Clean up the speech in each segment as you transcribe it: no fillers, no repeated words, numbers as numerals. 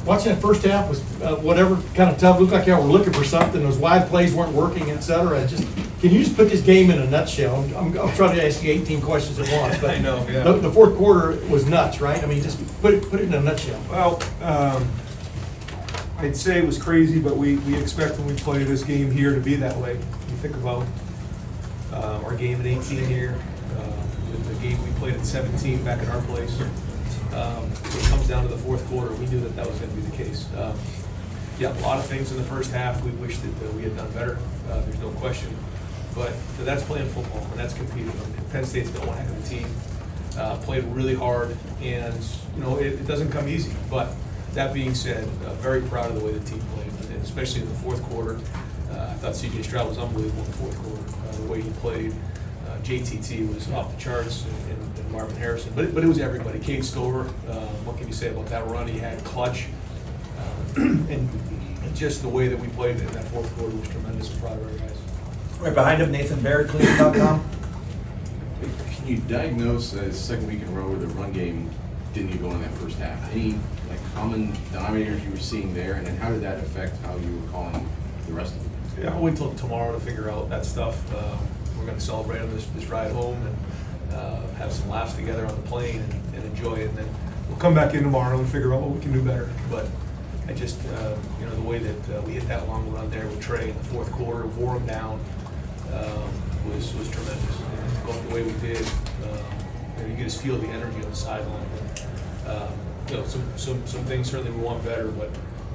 watching that first half was whatever kind of tough. Looked like y'all were looking for something. Those wide plays weren't working, et cetera. Can you just put this game in a nutshell? I'm trying to ask you 18 questions at once, but I know, yeah. The fourth quarter was nuts, right? I mean, just put it in a nutshell. Well, I'd say it was crazy, but we expect when we play this game here to be that way. You think about our game at 18 here, the game we played at 17 back at our place. When it comes down to the fourth quarter, we knew that was going to be the case. Yeah, a lot of things in the first half we wish that we had done better. There's no question. But that's playing football, and that's competing. Penn State's got one heck of a team. Played really hard, and it doesn't come easy. But that being said, very proud of the way the team played, and especially in the fourth quarter. I thought C.J. Stroud was unbelievable in the fourth quarter. The way he played, JTT was off the charts, and Marvin Harrison. But it was everybody. Cade Stover, what can you say about that run? He had clutch, and just the way that we played in that fourth quarter was tremendous. I'm proud of our guys. Right behind him, Nathan Barrett, Cleveland.com. Can you diagnose a second week in a row where the run game didn't get going in that first half? Any common denominators you were seeing there, and then how did that affect how you were calling the rest of it? Yeah, I'll wait till tomorrow to figure out that stuff. We're going to celebrate on this ride home and have some laughs together on the plane and enjoy it. And then we'll come back in tomorrow and figure out what we can do better. But I just, the way that we hit that long run there with Trey in the fourth quarter, wore him down, was tremendous. And going the way we did, you can just feel the energy on the sideline. Some things certainly we want better, but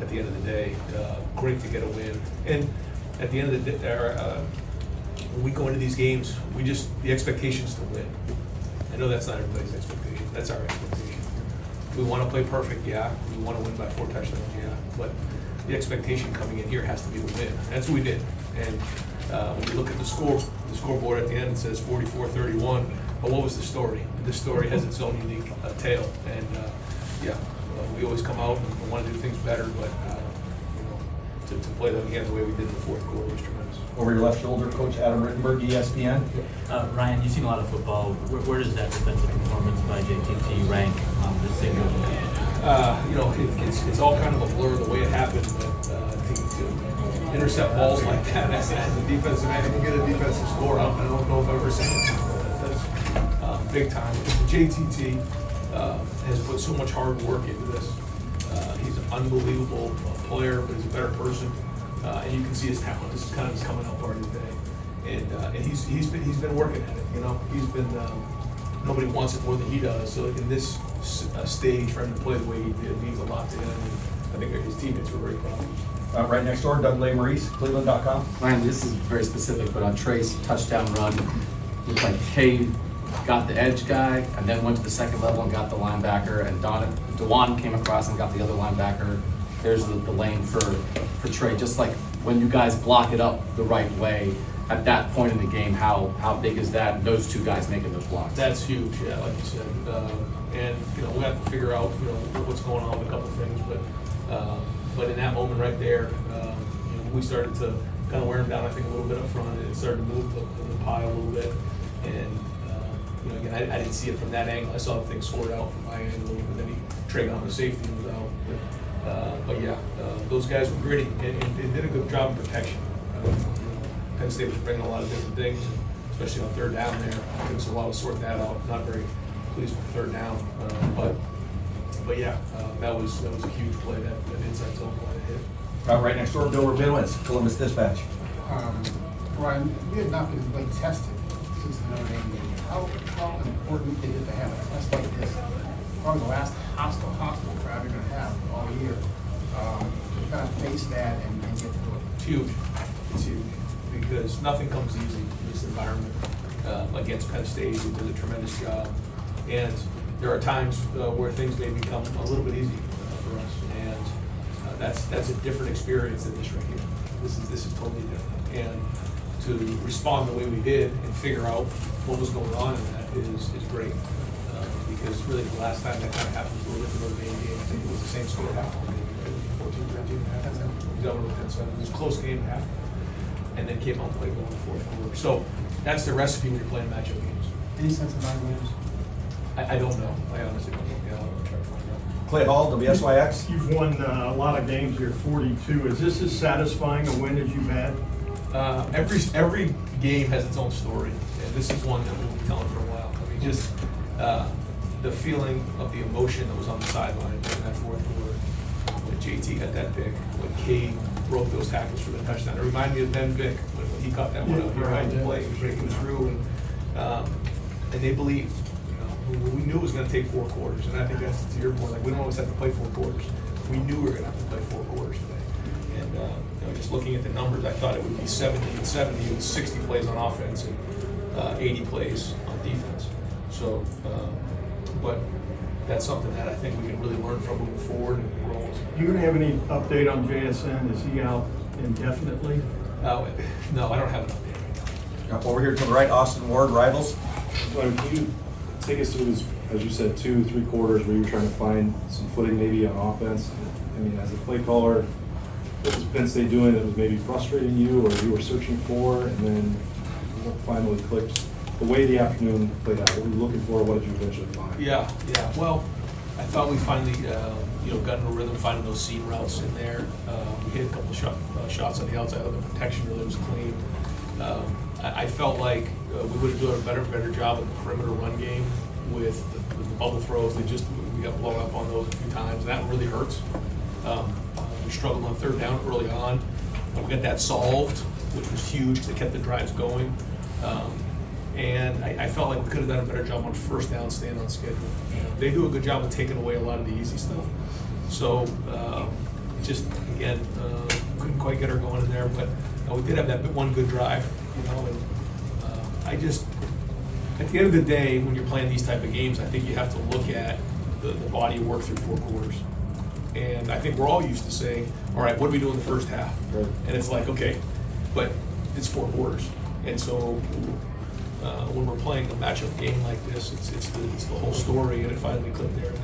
at the end of the day, great to get a win. And at the end of the day, when we go into these games, the expectation is to win. I know that's not everybody's expectation. That's our expectation. We want to play perfect, yeah. We want to win by 4 touchdowns, yeah. But the expectation coming in here has to be to win. That's what we did. And when you look at the scoreboard at the end, it says 44-31. But what was the story? The story has its own unique tale. And we always come out and want to do things better, but to play them again the way we did in the fourth quarter was tremendous. Over your left shoulder, Coach Adam Rittenberg, ESPN. Ryan, you've seen a lot of football. Where does that defensive performance by JTT rank this signal? It's all kind of a blur the way it happened, but to intercept balls like that as a defensive end, you get a defensive score. I don't know if I've ever seen it. That's big time. JTT has put so much hard work into this. He's an unbelievable player, but he's a better person, and you can see his talent. This is kind of his coming out party today, and he's been working at it. He's been nobody wants it more than he does. So in this stage, for him to play the way he did means a lot to him. And I think his teammates were very proud of him. Right next door, Doug Maurice, Cleveland.com. Ryan, this is very specific, but on Trey's touchdown run, looked like Cade got the edge guy and then went to the second level and got the linebacker, and Dewan came across and got the other linebacker. There's the lane for Trey. Just like when you guys block it up the right way at that point in the game, how big is that? And those two guys making those blocks. That's huge, yeah, like you said. And we have to figure out what's going on with a couple of things, but in that moment right there, we started to kind of wear him down. I think a little bit up front, and it started to move the pie a little bit. And again, I didn't see it from that angle. I saw the thing scored out from my end a little bit. Then Trey got on the safety and was out. But those guys were gritty and did a good job of protection. Penn State was bringing a lot of different things, especially on third down there. It took us a while to sort that out. Not very pleased with third down, but that was a huge play. That inside zone play that hit. Right next door, Bill Rabinowitz, Columbus Dispatch. Ryan, we have not been really tested since the Notre Dame game. How important is it to have a test like this? Probably the last hostile crowd you're going to have all year. To kind of face that and get through it. It's huge. It's huge because nothing comes easy in this environment. Against Penn State, we did a tremendous job, and there are times where things may become a little bit easy for us, and that's a different experience than this right here. This is totally different, and to respond the way we did and figure out what was going on in that is great. Because really the last time that kind of happened was a little bit of a game. I think it was the same score at half, maybe 14-13 and a half. It was a close game at half, and then came out and played well in the fourth quarter. So that's the recipe when you're playing matchup games. Any sense of nine games? I don't know. I honestly don't know. Yeah, I'll try to find out. Clay Hall, WSYX. You've won a lot of games here, 42. Is this as satisfying a win as you've had? Every game has its own story, and this is one that we'll be telling for a while. I mean, just the feeling of the emotion that was on the sideline in that fourth quarter when JT got that pick, when Cade broke those tackles for the touchdown. It reminded me of Ben Vick when he caught that one out here right to play, he was breaking through, and they believed. You know, we knew it was going to take 4 quarters, and I think that's to your point. Like, we don't always have to play 4 quarters. We knew we were going to have to play 4 quarters today. And you know, just looking at the numbers, I thought it would be 70 and 70 with 60 plays on offense and 80 plays on defense. So, but that's something that I think we can really learn from moving forward and grow. Do you have any update on JSN? Is he out indefinitely? No, I don't have an update. Over here to the right, Austin Ward, Rivals. Can you take us through this, as you said, 2-3 quarters where you were trying to find some footing maybe on offense? I mean, as a play caller, what was Penn State doing that was maybe frustrating you or you were searching for, and then what finally clicked? The way the afternoon played out, what were you looking for? What did you eventually find? Yeah. Well, I thought we finally, got in a rhythm finding those seam routes in there. We hit a couple shots on the outside of the protection really was clean. I felt like we would have done a better job of the perimeter run game with the bubble throws. We got blown up on those a few times, and that really hurts. We struggled on 3rd down early on. We got that solved, which was huge because it kept the drives going. And I felt like we could have done a better job on 1st down, staying on schedule. They do a good job of taking away a lot of the easy stuff. So just again, couldn't quite get her going in there, but we did have that one good drive, and I just, at the end of the day, when you're playing these type of games, I think you have to look at the body of work through 4 quarters. And I think we're all used to saying, all right, what do we do in the first half? Right. And it's like, okay, but it's 4 quarters. And so when we're playing a matchup game like this, it's the whole story, and it finally clicked there.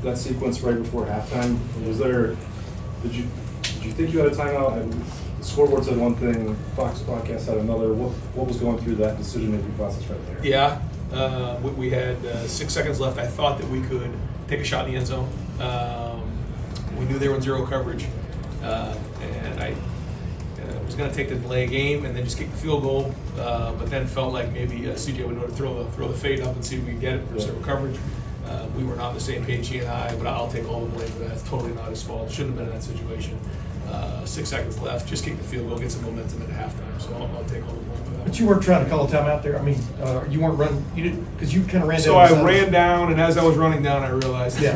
That sequence right before halftime, was there, did you think you had a timeout? The scoreboard said one thing, Fox broadcast had another. What was going through that decision-making process right there? Yeah, we had 6 seconds left. I thought that we could take a shot in the end zone. We knew they were in 0 coverage, and I was going to take the delay game and then just kick the field goal, but then felt like maybe CJ would know to throw the fade up and see if we could get it for 0 coverage. We were not on the same page, he and I, but I'll take all the blame for that. It's totally not his fault. Shouldn't have been in that situation. 6 seconds left. Just kick the field goal, get some momentum at halftime. So I'll take all the blame for that. But you weren't trying to call a timeout there? I mean, you weren't running, you didn't, because you kind of ran down. So I ran down, and as I was running down, I realized. Yeah.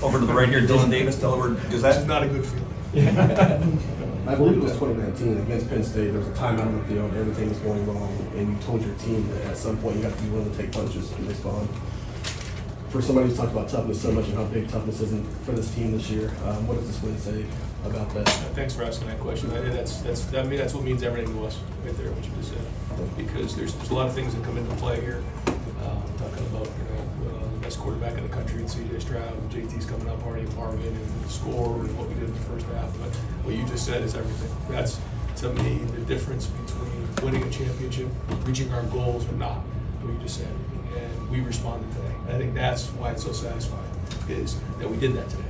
Over to the right here, Dylan Davis, Delaware That's Gazette. not a good feeling. I believe it was 2019 against Penn State. There was a timeout on the field. Everything was going wrong, and you told your team that at some point you have to be willing to take punches and respond. For somebody who's talked about toughness so much and how big toughness isn't for this team this year, what does this win say about that? Thanks for asking that question. I think that's what means everything to us, right there, what you just said. Because there's a lot of things that come into play here. Talking about the best quarterback in the country in C.J. Stroud, and JT's coming up, Arnie Marvin, and the score, and what we did in the first half. But what you just said is everything. That's, to me, the difference between winning a championship, reaching our goals, or not. What you just said. And we responded today. I think that's why it's so satisfying, is that we did that today.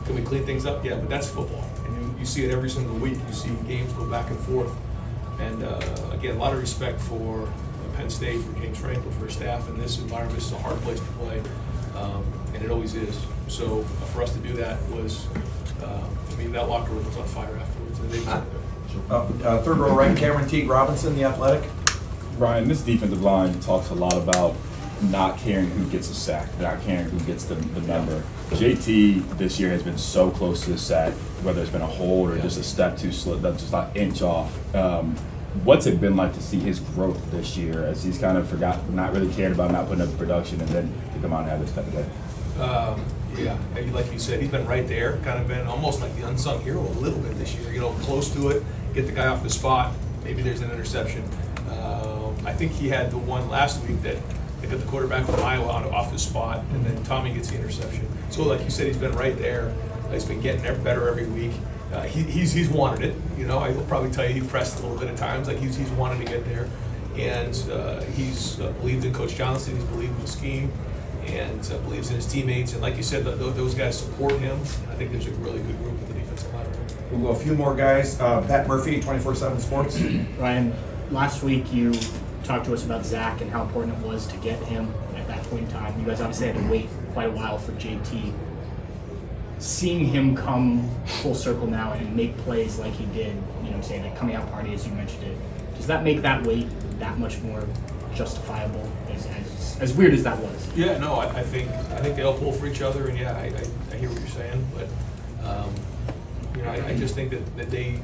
Can we clean things up? Yeah, but that's football. And you see it every single week. You see games go back and forth. And again, a lot of respect for Penn State, for James Franklin, for his staff. In this environment, this is a hard place to play, and it always is. So for us to do that was, that locker room was on fire afterwards. And they did it. 3rd row right, Cameron Teague Robinson, The Athletic. Ryan, this defensive line talks a lot about not caring who gets a sack, not caring who gets the number. JT this year has been so close to the sack, whether it's been a hold or just a step too slow, that's just an inch off. What's it been like to see his growth this year as he's kind of not really cared about not putting up the production and then to come out and have this type of day? Yeah, like you said, he's been right there, kind of been almost like the unsung hero a little bit this year, close to it, get the guy off the spot, maybe there's an interception. I think he had the one last week that they got the quarterback from Iowa off his spot, and then Tommy gets the interception. So like you said, he's been right there. He's been getting better every week. He's wanted it. I'll probably tell you he pressed a little bit at times. Like he's wanted to get there, And he's believed in Coach Johnson, he's believed in the scheme, and believes in his teammates. And like you said, those guys support him. I think there's a really good group in the defensive line. We'll go a few more guys. Pat Murphy, 24/7 Sports. Ryan, last week you talked to us about Zach and how important it was to get him at that point in time. You guys obviously had to wait quite a while for JT. Seeing him come full circle now and make plays like he did, you know, say the coming out party as you mentioned it, does that make that wait that much more justifiable? As weird as that was. Yeah, no, I think they all pull for each other, and yeah, I hear what you're saying, but you know, I just think that they.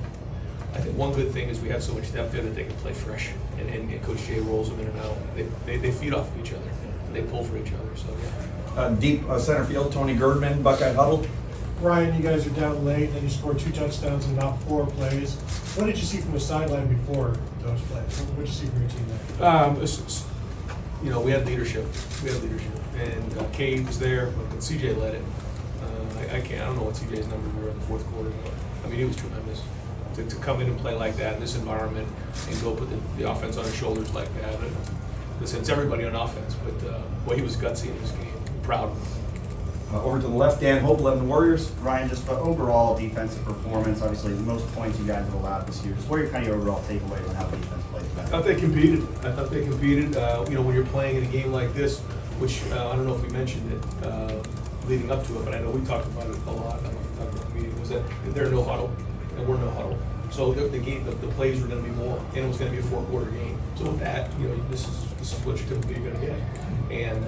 I think one good thing is we have so much depth there that they can play fresh, and Coach Jay rolls them in and out. They feed off of each other. They pull for each other. So yeah. Deep center field, Tony Girdman, Buckeye Huddle. Ryan, you guys are down late, and then you scored 2 touchdowns in about 4 plays. What did you see from the sideline before those plays? What did you see from your team there? You know, we had leadership. And Cade was there, but CJ led it. I don't know what CJ's numbers were in the fourth quarter, but I mean, he was tremendous. To come in and play like that in this environment and go put the offense on his shoulders like that. And listen, it's everybody on offense, but boy, he was gutsy in this game. Proud of him. Over to the left, Dan Hope, 11 Warriors. Ryan, just the overall defensive performance, obviously the most points you guys have allowed this year. Just what are kind of your overall takeaways on how the defense played I today? thought they competed. You know, when you're playing in a game like this, which I don't know if we mentioned it leading up to it, but I know we talked about it a lot. I don't know if we talked about the meeting, was that they're no huddle and we're no huddle. So the game, the plays were going to be more, and it was going to be a 4-quarter game. So with that, you know, this is what you're typically going to get. And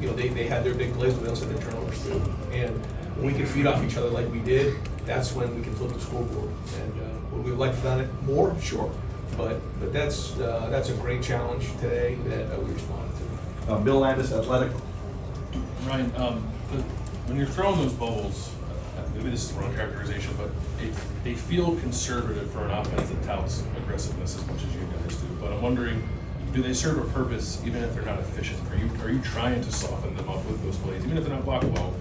you know, they had their big plays, but they also had their turnovers too. And when we can feed off each other like we did, that's when we can flip the scoreboard. And would we have liked to have done it more? Sure. But that's a great challenge today that we responded to. Bill Landis, Athletic. Ryan, when you're throwing those bubbles, maybe this is the wrong characterization, but they feel conservative for an offense that touts aggressiveness as much as you guys do. But I'm wondering, do they serve a purpose even if they're not efficient? Are you trying to soften them up with those plays, even if they're not blocked well?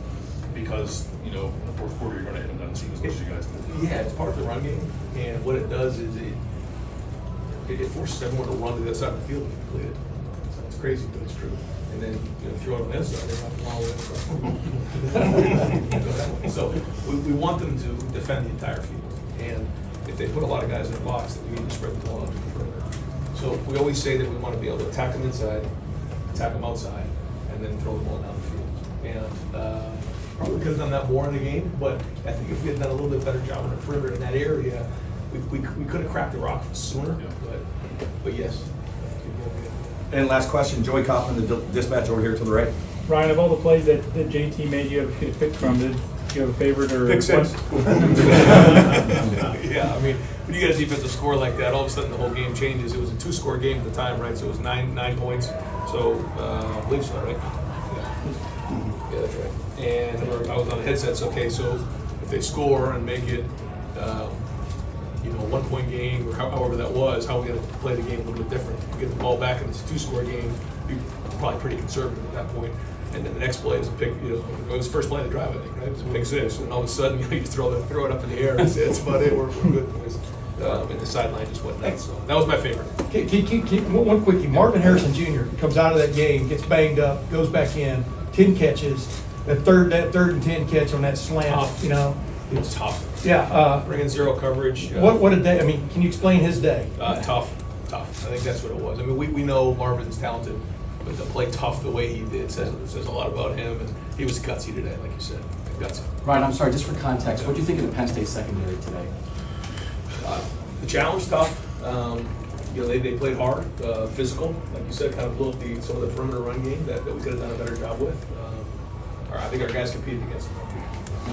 Because, you know, in the fourth quarter you're going to hit them down the seam as much as you guys do. Yeah, it's part of the run game, and what it does is it forces everyone to run to the other side of the field and complete it. It's crazy, but it's true. And then, you know, throw it on the inside, they have to follow it. So we want them to defend the entire field. And if they put a lot of guys in their box, then we need to spread the ball out to the perimeter. So we always say that we want to be able to attack them inside, attack them outside, and then throw the ball down the field. And probably could have done that more in the game, but I think if we had done a little bit better job on the perimeter in that area, we could have cracked the rock sooner. But yes. And last question, Joey Kaufman, the dispatch over here to the right. Ryan, of all the plays that JT made you have to pick from, did you have a favorite or? Pick six. Yeah, I mean, when you get a defensive score like that, all of a sudden the whole game changes. It was a 2-score game at the time, right? So it was nine points. So I believe so, right? Yeah, that's right. And I was on the headsets. Okay, so if they score and make it, you know, 1-point game or however that was, how are we going to play the game a little bit different? If we get the ball back and it's a 2-score game, we're probably pretty conservative at that point. And then the next play is a pick, you know, it was the first play of the drive, I think, right? It was a pick 6, and all of a sudden, you know, you just throw it up in the air, and it's about it, we're good. And the sideline just went nuts, so that was my favorite. One quickie, Marvin Harrison Jr. comes out of that game, gets banged up, goes back in, 10 catches, that third and 10 catch on that slant, Tough. you know. It's tough. Yeah. Bringing zero coverage. What a day, I mean, can you explain his day? Tough. I think that's what it was. I mean, we know Marvin's talented, but to play tough the way he did says a lot about him, and he was gutsy today, like you said. Gutsy. Ryan, I'm sorry, just for context, what do you think of the Penn State secondary today? The challenge tough. You know, they played hard, physical, like you said, kind of blew up some of the perimeter run game that we could have done a better job with. I think our guys competed against them.